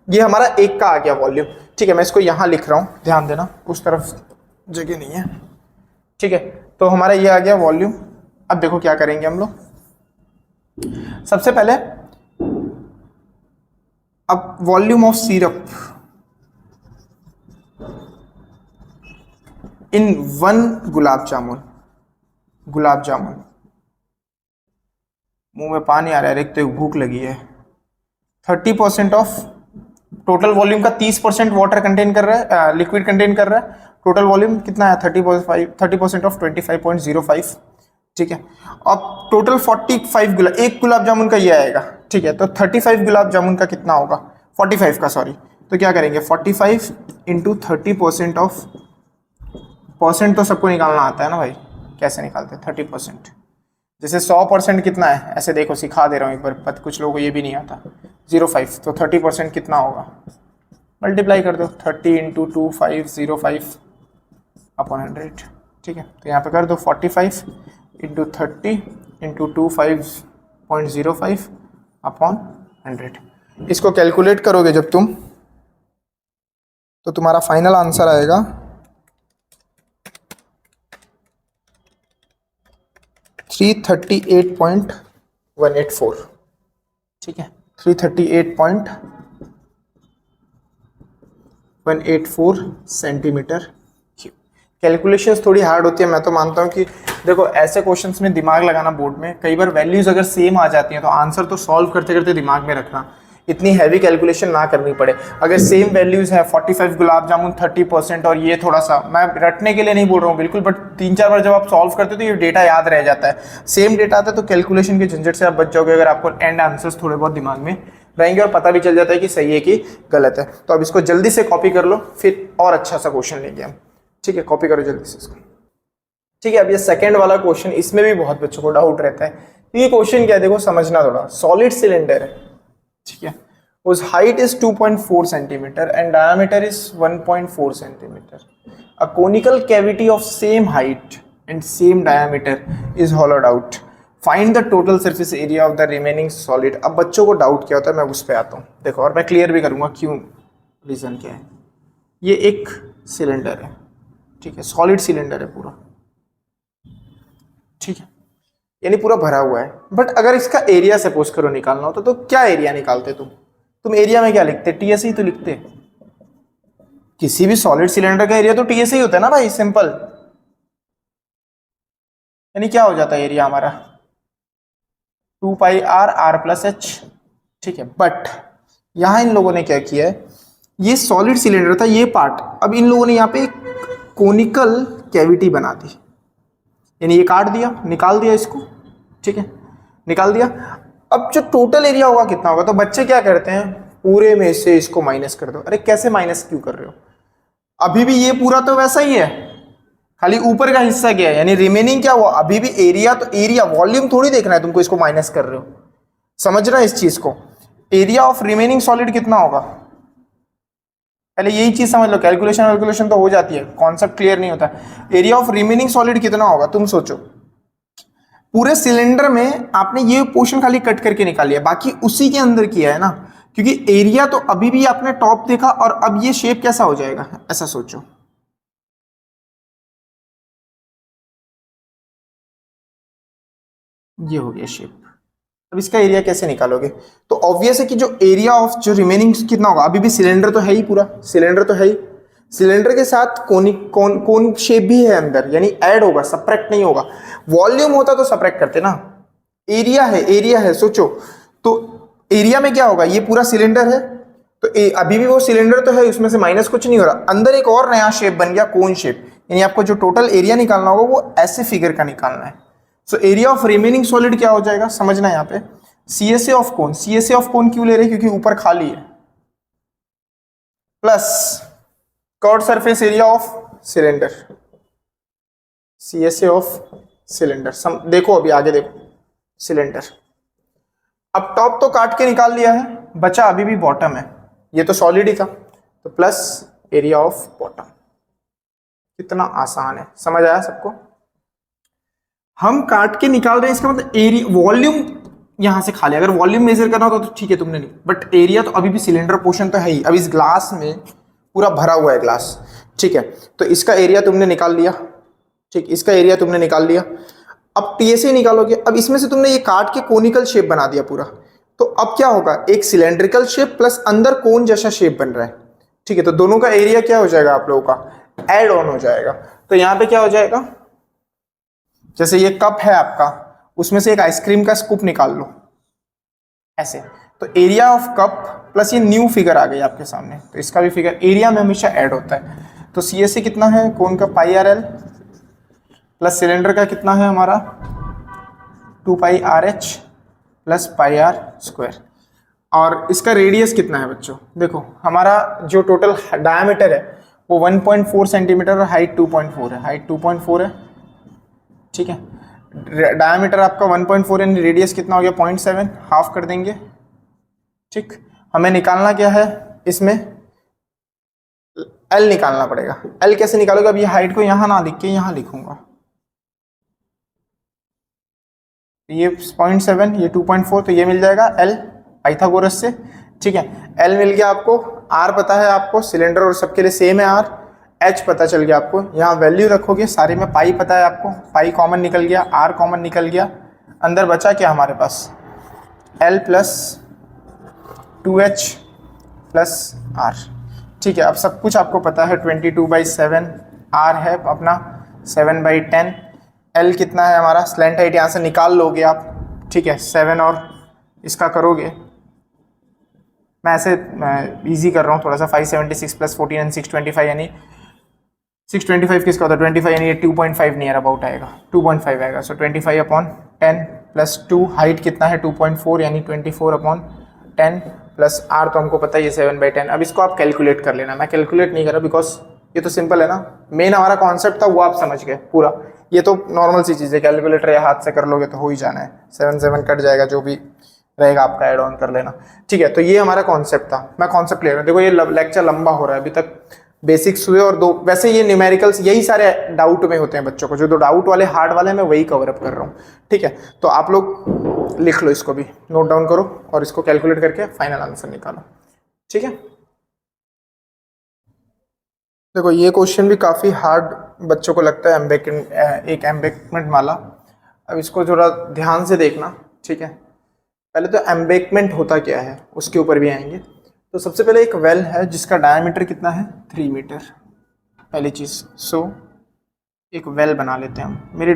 ये हमारा एक का आ गया वॉल्यूम, ठीक है। मैं इसको यहाँ लिख रहा हूँ, ध्यान देना, उस तरफ जगह नहीं है, ठीक है। तो हमारा ये आ गया वॉल्यूम। अब देखो क्या करेंगे हम लोग, सबसे पहले अब वॉल्यूम ऑफ सिरप इन 1 गुलाब जामुन, मुंह में पानी आ रहा है, एक तो भूख लगी है। 30% ऑफ टोटल वॉल्यूम का 30% वाटर कंटेन कर रहा है, लिक्विड कंटेन कर रहा है। टोटल वॉल्यूम कितना है 30% ऑफ 25.05, ठीक है। अब टोटल 45 एक गुलाब जामुन का ये आएगा, ठीक है। तो 35 गुलाब जामुन का कितना होगा, 45 का, सॉरी। तो क्या करेंगे, 45 इंटू 30% ऑफ, परसेंट तो सबको निकालना आता है ना भाई, कैसे निकालते हैं 30%। जैसे 100% कितना है, ऐसे देखो सिखा दे रहा हूँ एक बार, पता कुछ लोगों को ये भी नहीं आता। 05, तो 30% कितना होगा, मल्टीप्लाई कर दो 30 इंटू 2505 अपॉन 100, ठीक है। तो यहाँ पे कर दो 45 इंटू 30 इंटू 25.05 अपॉन 100। इसको कैलकुलेट करोगे जब तुम, तो तुम्हारा फाइनल आंसर आएगा 338.184, ठीक है। 338.184 सेंटीमीटर क्यूब। कैलकुलेशंस थोड़ी हार्ड होती है, मैं तो मानता हूँ कि देखो ऐसे क्वेश्चंस में दिमाग लगाना, बोर्ड में कई बार वैल्यूज अगर सेम आ जाती हैं तो आंसर तो सॉल्व करते करते दिमाग में रखना, इतनी हैवी कैलकुलेशन ना करनी पड़े। अगर सेम वैल्यूज है 45 गुलाब जामुन 30% और ये थोड़ा सा, मैं रटने के लिए नहीं बोल रहा हूँ बिल्कुल, बट 3-4 बार जब आप सॉल्व करते हो तो ये डेटा याद रह जाता है। सेम डेटा आता है तो कैलकुलेशन के झंझट से आप बच जाओगे, अगर आपको एंड आंसर्स थोड़े बहुत दिमाग में रहेंगे और पता भी चल जाता है कि सही है कि गलत है। तो अब इसको जल्दी से कॉपी कर लो, फिर और अच्छा सा क्वेश्चन लेंगे हम, ठीक है। कॉपी करो जल्दी से इसको, ठीक है। अब ये सेकंड वाला क्वेश्चन, इसमें भी बहुत बच्चों को डाउट रहता है। ये क्वेश्चन क्या है, देखो समझना थोड़ा। सॉलिड सिलेंडर है, ठीक है, whose height is 2.4 centimeter and diameter is 1.4 centimeter. A conical cavity of same height and same diameter is hollowed out. Find the total surface area of the remaining solid. अब बच्चों को doubt क्या होता है, मैं उस पर आता हूँ। देखो, और मैं क्लियर भी करूँगा क्यों, रीज़न क्या है। ये एक सिलेंडर है, ठीक है, सॉलिड सिलेंडर है पूरा, ठीक है, यानी पूरा भरा हुआ है। बट अगर इसका एरिया सपोज करो निकालना होता तो क्या एरिया निकालते तुम एरिया में क्या लिखते, टीएसई तो लिखते। किसी भी सॉलिड सिलेंडर का एरिया तो टीएसई होता है ना भाई, सिंपल। यानी क्या हो जाता है एरिया हमारा 2 pi are are plus H, ठीक है। बट यहां इन लोगों ने क्या किया है, ये सॉलिड सिलेंडर था ये पार्ट, अब इन लोगों ने यहाँ पे एक कोनिकल कैविटी बना दी, यानी ये काट दिया, निकाल दिया इसको, ठीक है, निकाल दिया। अब जो टोटल एरिया होगा कितना होगा, तो बच्चे क्या करते हैं, पूरे में से इसको माइनस कर दो। अरे कैसे माइनस क्यों कर रहे हो, अभी भी ये पूरा तो वैसा ही है, खाली ऊपर का हिस्सा क्या है, यानी रिमेनिंग क्या हुआ, अभी भी एरिया, तो एरिया वॉल्यूम थोड़ी देखना है तुमको, इसको माइनस कर रहे हो, समझना इस चीज को। एरिया ऑफ रिमेनिंग सॉलिड कितना होगा, पहले यही चीज समझ लो। कैलकुलेशन तो हो जाती है, कॉन्सेप्ट क्लियर नहीं होता। एरिया ऑफ रिमेनिंग सॉलिड कितना होगा, तुम सोचो। पूरे सिलेंडर में आपने ये पोर्शन खाली कट करके निकाल लिया, बाकी उसी के अंदर किया है ना, क्योंकि एरिया तो अभी भी आपने टॉप देखा, और अब ये शेप कैसा हो जाएगा, ऐसा सोचो। ये हो गया शेप। अब इसका एरिया कैसे निकालोगे, तो ऑब्वियस है कि जो एरिया ऑफ जो रिमेनिंग कितना होगा, अभी भी सिलेंडर तो है ही, पूरा सिलेंडर तो है ही, सिलेंडर के साथ कोन शेप भी है अंदर, यानी ऐड होगा, सब्ट्रैक्ट नहीं होगा। वॉल्यूम होता तो सब्ट्रैक्ट करते ना, एरिया है सोचो। तो एरिया में क्या होगा, ये पूरा सिलेंडर है, तो अभी भी वो सिलेंडर तो है, उसमें से माइनस कुछ नहीं हो रहा, अंदर एक और नया शेप बन गया, कोन शेप, यानी आपको जो टोटल एरिया निकालना होगा वो ऐसे फिगर का निकालना है। So area of remaining solid क्या हो जाएगा, समझना यहाँ पे, CSA of cone. CSA of cone क्यों ले रहे हैं, क्योंकि ऊपर खाली है, plus curve surface area of cylinder, CSA of cylinder. देखो अभी आगे देखो, सिलेंडर, अब टॉप तो काट के निकाल लिया है, बचा अभी भी बॉटम है, ये तो सॉलिड ही था, तो प्लस एरिया ऑफ बॉटम। कितना आसान है, समझ आया सबको। हम काट के निकाल रहे हैं, इसका मतलब एरिया, वॉल्यूम यहां से खाली, अगर वॉल्यूम मेजर करना होता तो ठीक है तुमने नहीं, बट एरिया तो अभी भी सिलेंडर पोर्शन तो है ही। अब इस ग्लास में पूरा भरा हुआ है ग्लास, ठीक है, तो इसका एरिया तुमने निकाल लिया, ठीक, इसका एरिया तुमने निकाल लिया। अब TSA निकालोगे, अब इसमें से तुमने ये काट के कोनिकल शेप बना दिया पूरा, तो अब क्या होगा, एक सिलेंड्रिकल शेप प्लस अंदर कोन जैसा शेप बन रहा है, ठीक है। तो दोनों का एरिया क्या हो जाएगा आप लोगों का, ऐड ऑन हो जाएगा। तो यहाँ पे क्या हो जाएगा, जैसे ये कप है आपका, उसमें से एक आइसक्रीम का स्कूप निकाल लो ऐसे, तो एरिया ऑफ कप प्लस ये न्यू फिगर आ गई आपके सामने, तो इसका भी फिगर एरिया में हमेशा ऐड होता है। तो CSA कितना है, कोन का पाई RL, प्लस सिलेंडर का कितना है हमारा 2πRh प्लस πr²। और इसका रेडियस कितना है बच्चों? देखो हमारा जो टोटल डायमीटर है वो 1.4 सेंटीमीटर और हाइट 2.4 है। हाइट 2.4 है, ठीक है। डायमीटर आपका 1.4 यानी रेडियस कितना हो गया? 0.7, हाफ कर देंगे, ठीक। हमें निकालना क्या है इसमें? एल निकालना पड़ेगा। एल कैसे निकालोगे? अब ये हाइट को यहाँ ना लिख के यहाँ लिखूंगा, ये 0.7, ये 2.4, तो ये मिल जाएगा एल पाइथागोरस से, ठीक है। एल मिल गया आपको। आर पता है आपको, सिलेंडर और सबके लिए सेम है आर। एच पता चल गया आपको, यहाँ वैल्यू रखोगे, सारे में पाई पता है आपको, पाई कॉमन निकल गया, आर कॉमन निकल गया, अंदर बचा क्या हमारे पास? L plus 2h plus R, ठीक है। अब सब कुछ आपको पता है, 22/7, आर है अपना 7/10, एल कितना है हमारा? स्लैंट हाइट यहाँ से निकाल लोगे आप, ठीक है। 7 और इसका करोगे, मैं ऐसे इजी कर रहा हूँ थोड़ा सा, 576 प्लस 14 एंड 625 यानी 625 किसका होता है? 25 यानी ये 2.5 नियर अबाउट आएगा, 2.5 आएगा। सो 25/10 प्लस 2, हाइट कितना है? 2.4 यानी 24/10 प्लस आर तो हमको पता है ये 7/10। अब इसको आप कैलकुलेट कर लेना, मैं कैलकुलेट नहीं कर रहा बिकॉज ये तो सिंपल है ना। मेन हमारा कॉन्सेप्ट था वो आप समझ गए पूरा, ये तो नॉर्मल सी चीज़ है, कैलकुलेटर या हाथ से कर लोगे तो हो ही जाना है, 7 कट जाएगा, जो भी रहेगा आपका ऐड ऑन कर लेना, ठीक है। तो ये हमारा कॉन्सेप्ट था, मैं कॉन्सेप्ट ले रहा हूँ। देखो ये लेक्चर लंबा हो रहा है, अभी तक बेसिक्स हुए और 2, वैसे ये न्यूमेरिकल्स यही सारे डाउट में होते हैं बच्चों को, जो तो डाउट वाले हार्ड वाले मैं वही कवर अप कर रहा हूँ, ठीक है। तो आप लोग लिख लो, इसको भी नोट डाउन करो और इसको कैलकुलेट करके फाइनल आंसर निकालो, ठीक है। देखो ये क्वेश्चन भी काफ़ी हार्ड बच्चों को लगता है, एक एम्बैंकमेंट वाला। अब इसको थोड़ा ध्यान से देखना, ठीक है। पहले तो एम्बैंकमेंट होता क्या है उसके ऊपर भी आएंगे। तो सबसे पहले एक वेल है जिसका डायमीटर कितना है? 3 मीटर, पहली चीज़। सो एक वेल बना लेते हैं हम। मेरी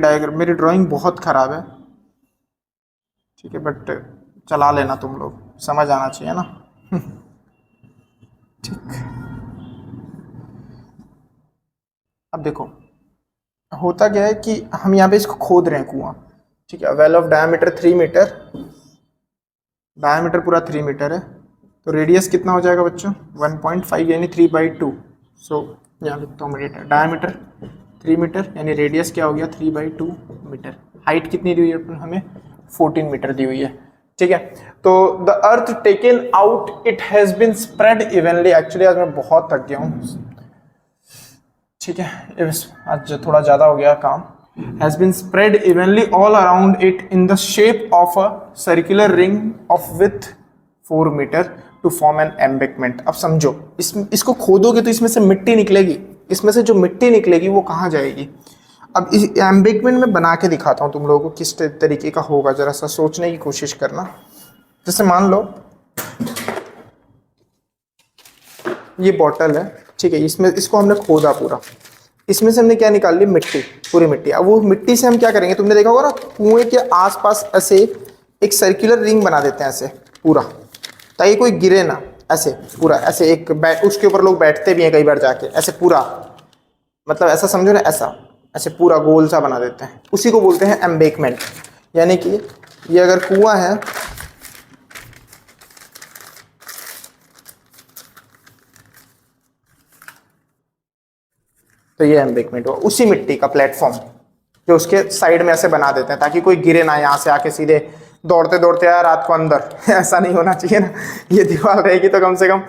ड्राइंग बहुत ख़राब है, ठीक है, बट चला लेना तुम लोग, समझ आना चाहिए ना। ठीक। अब देखो होता क्या है कि हम यहाँ पे इसको खोद रहे हैं कुआं, ठीक है। Well of diameter 3 metre, diameter पूरा 3 मीटर है, तो रेडियस कितना हो जाएगा बच्चों? 1.5 यानी 3/2। सो यहाँ लिखता हूँ मीटर, डायमीटर 3 मीटर यानी रेडियस क्या हो गया? 3/2 मीटर। हाइट कितनी दी हुई है हमें? 14 मीटर दी हुई है, ठीक है। तो the earth taken out it has been spread evenly. Actually आज मैं बहुत थक गया हूँ, ठीक है, आज थोड़ा ज़्यादा हो गया काम। has been spread evenly all around it in the shape of a circular ring of width 4 metre to form an embankment। अब समझो, इसको खोदोगे तो इसमें से मिट्टी निकलेगी, इसमें से जो मिट्टी निकलेगी वो कहाँ जाएगी? अब इस एम्बैंकमेंट में बना के दिखाता हूँ तुम लोगों को किस तरीके का होगा, जरा सा सोचने की कोशिश करना। जैसे मान लो ये बॉटल है, ठीक है, इसमें इसको हमने खोदा पूरा, इसमें से हमने क्या निकाल ली? मिट्टी, पूरी मिट्टी। अब वो मिट्टी से हम क्या करेंगे? तुमने देखा होगा ना, कुएं के आसपास ऐसे एक सर्कुलर रिंग बना देते हैं ऐसे पूरा, ताकि कोई गिरे ना, ऐसे पूरा, ऐसे एक उसके ऊपर लोग बैठते भी हैं कई बार जाके, ऐसे पूरा, मतलब ऐसा समझो ना, ऐसा ऐसे पूरा गोल सा बना देते हैं, उसी को बोलते हैं एम्बैंकमेंट। यानी कि ये अगर कुआं है, तो ये एम्बैंकमेंट हुआ, उसी मिट्टी का प्लेटफॉर्म जो उसके साइड में ऐसे बना देते हैं ताकि कोई गिरे ना, यहाँ से आके सीधे दौड़ते दौड़ते आया रात को अंदर। ऐसा नहीं होना चाहिए ना, ये दीवार रहेगी तो कम से कम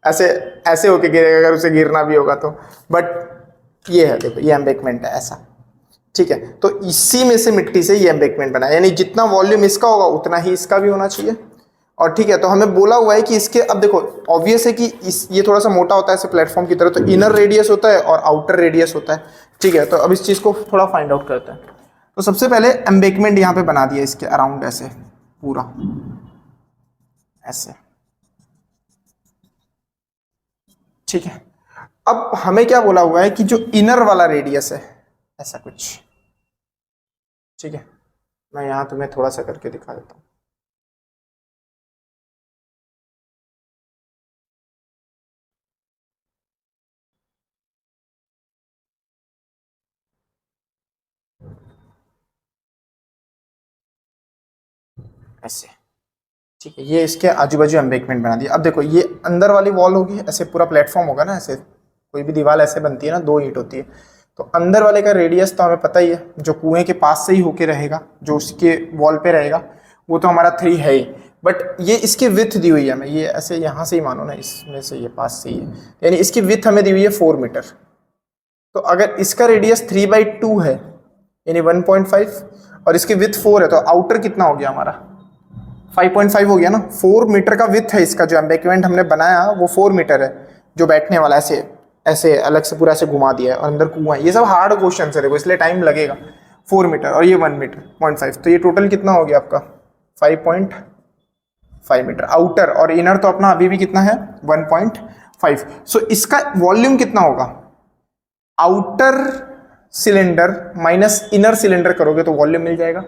ऐसे ऐसे होके गिरेगा अगर उसे गिरना भी होगा तो। बट ये है, देखो ये एम्बैंकमेंट है ऐसा, ठीक है। तो इसी में से मिट्टी से ये एम्बैंकमेंट बना, यानी जितना वॉल्यूम इसका होगा उतना ही इसका भी होना चाहिए। और ठीक है, तो हमें बोला हुआ है कि इसके, अब देखो ऑब्वियस है कि ये थोड़ा सा मोटा होता है ऐसे प्लेटफॉर्म की तरह, तो इनर रेडियस होता है और आउटर रेडियस होता है, ठीक है। तो अब इस चीज़ को थोड़ा फाइंड आउट करते हैं। तो सबसे पहले एम्बैंकमेंट यहाँ पे बना दिया इसके अराउंड ऐसे पूरा, ऐसे, ठीक है। अब हमें क्या बोला हुआ है कि जो इनर वाला रेडियस है ऐसा कुछ, ठीक है, मैं यहाँ तुम्हें थोड़ा सा करके दिखा देता हूँ। ऐसे, ठीक है। ये इसके आजू बाजू एम्बैंकमेंट बना दिया। अब देखो ये अंदर वाली वॉल होगी, ऐसे पूरा प्लेटफॉर्म होगा ना, ऐसे कोई भी दीवार ऐसे बनती है ना, 2 ईंट होती है, तो अंदर वाले का रेडियस तो हमें पता ही है, जो कुएं के पास से ही होके रहेगा, जो उसके वॉल पे रहेगा, वो तो हमारा 3 है ही। बट ये इसकी विथ दी हुई है हमें, ये ऐसे यहाँ से ही मानो ना, इसमें से ये पास से ही है, यानी इसकी विथ हमें दी हुई है 4 मीटर। तो अगर इसका रेडियस 3/2 है यानी 1.5 और इसकी विथ 4 है, तो आउटर कितना हो गया हमारा 5.5 हो गया ना। 4 मीटर का विथ है इसका, जो एम्बैंकमेंट हमने बनाया वो 4 मीटर है, जो बैठने वाला ऐसे ऐसे अलग से पूरा ऐसे घुमा दिया है और अंदर कुआं है। ये सब हार्ड क्वेश्चन है देखो, इसलिए टाइम लगेगा। 4 मीटर और ये 1 मीटर 0.5, तो ये टोटल कितना हो गया आपका 5.5 मीटर आउटर, और इनर तो अपना अभी भी कितना है 1.5। सो इसका वॉल्यूम कितना होगा, outer cylinder minus inner cylinder करोगे तो वॉल्यूम मिल जाएगा।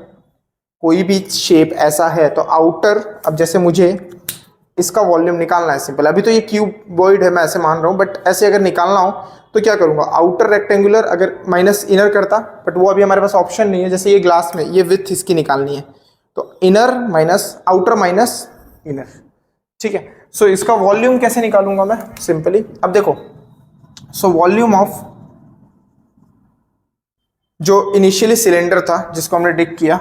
कोई भी शेप ऐसा है तो आउटर, अब जैसे मुझे इसका वॉल्यूम निकालना है सिंपल, अभी तो ये क्यूबॉइड है मैं ऐसे मान रहा हूँ, बट ऐसे अगर निकालना हो तो क्या करूँगा, आउटर रेक्टेंगुलर अगर माइनस इनर करता, बट वो अभी हमारे पास ऑप्शन नहीं है। जैसे ये ग्लास में ये विथ इसकी निकालनी है, तो inner minus outer minus inner, ठीक है। सो इसका वॉल्यूम कैसे निकालूंगा मैं सिंपली, अब देखो, सो वॉल्यूम ऑफ जो इनिशियली सिलेंडर था जिसको हमने डिग किया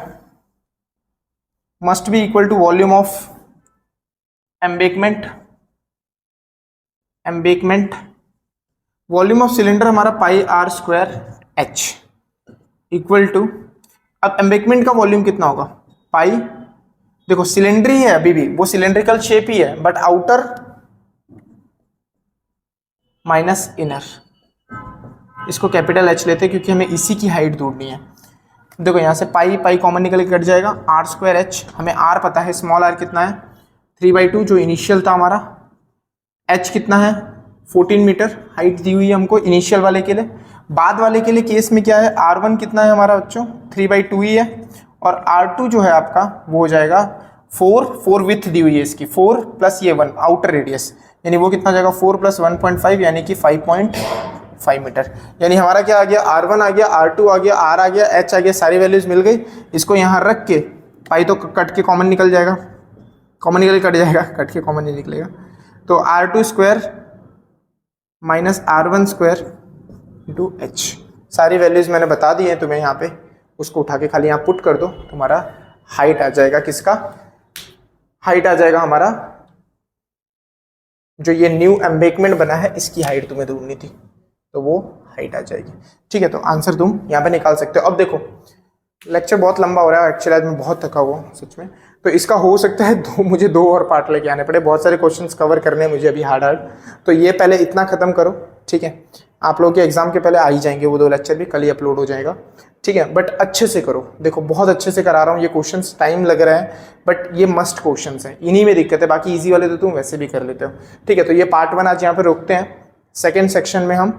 must be equal to volume of embankment. Volume of cylinder हमारा πr² इक्वल टू, अब एम्बैंकमेंट का वॉल्यूम कितना होगा पाई, देखो सिलेंडर ही है अभी भी, वो सिलेंड्रिकल शेप ही है, बट आउटर माइनस इनर, इसको कैपिटल H लेते हैं क्योंकि हमें इसी की हाइट ढूंढनी है। देखो यहाँ से पाई कॉमन निकल के कट जाएगा, r²h, हमें r पता है, स्मॉल r कितना है 3/2 जो इनिशियल था हमारा, h कितना है 14 मीटर हाइट दी हुई है हमको इनिशियल वाले के लिए। बाद वाले के लिए केस में क्या है, r1 कितना है हमारा बच्चों 3/2 ही है, और r2 जो है आपका वो हो जाएगा 4 विथ दी हुई है इसकी, 4 प्लस ये 1 आउटर रेडियस, यानी वो कितना जाएगा 4 + 1.5 यानी कि 5.5 मीटर। यानी हमारा क्या आ गया, r1 आ गया, r2 आ गया, r आ गया, h आ गया, सारी वैल्यूज मिल गई। इसको यहाँ रख के पाई तो कट के कॉमन निकल जाएगा, कॉमन निकल कट जाएगा, कट के कॉमन नहीं निकलेगा, तो r2² minus r1² into h। सारी वैल्यूज मैंने बता दी हैं तुम्हें यहाँ पे, उसको उठा के खाली यहाँ पुट कर दो, तुम्हारा हाइट आ जाएगा, किसका हाइट आ जाएगा हमारा, जो ये न्यू एम्बैंकमेंट बना है इसकी हाइट तुम्हें ढूंढनी थी, तो वो हाइट आ जाएगी, ठीक है। तो आंसर तुम यहाँ पे निकाल सकते हो। अब देखो लेक्चर बहुत लंबा हो रहा है, एक्चुअली आज मैं बहुत थका हुआ हूँ सच में, तो इसका हो सकता है मुझे 2 और पार्ट लेके आने पड़े, बहुत सारे क्वेश्चंस कवर करने हैं मुझे अभी हार्ड। तो ये पहले इतना खत्म करो, ठीक है। आप लोगों के एग्जाम के पहले आ ही जाएंगे वो 2 लेक्चर भी, कल ही अपलोड हो जाएगा, ठीक है। बट अच्छे से करो, देखो बहुत अच्छे से करा रहा हूँ, ये क्वेश्चंस टाइम लग रहा है बट ये मस्ट क्वेश्चंस हैं, इन्हीं में दिक्कत है, बाकी ईजी वाले तो तुम वैसे भी कर लेते हो, ठीक है। तो ये पार्ट 1 आज यहाँ पे रोकते हैं, सेकेंड सेक्शन में हम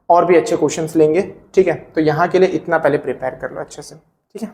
और भी अच्छे क्वेश्चंस लेंगे, ठीक है। तो यहाँ के लिए इतना पहले प्रिपेयर कर लो अच्छे से, ठीक है।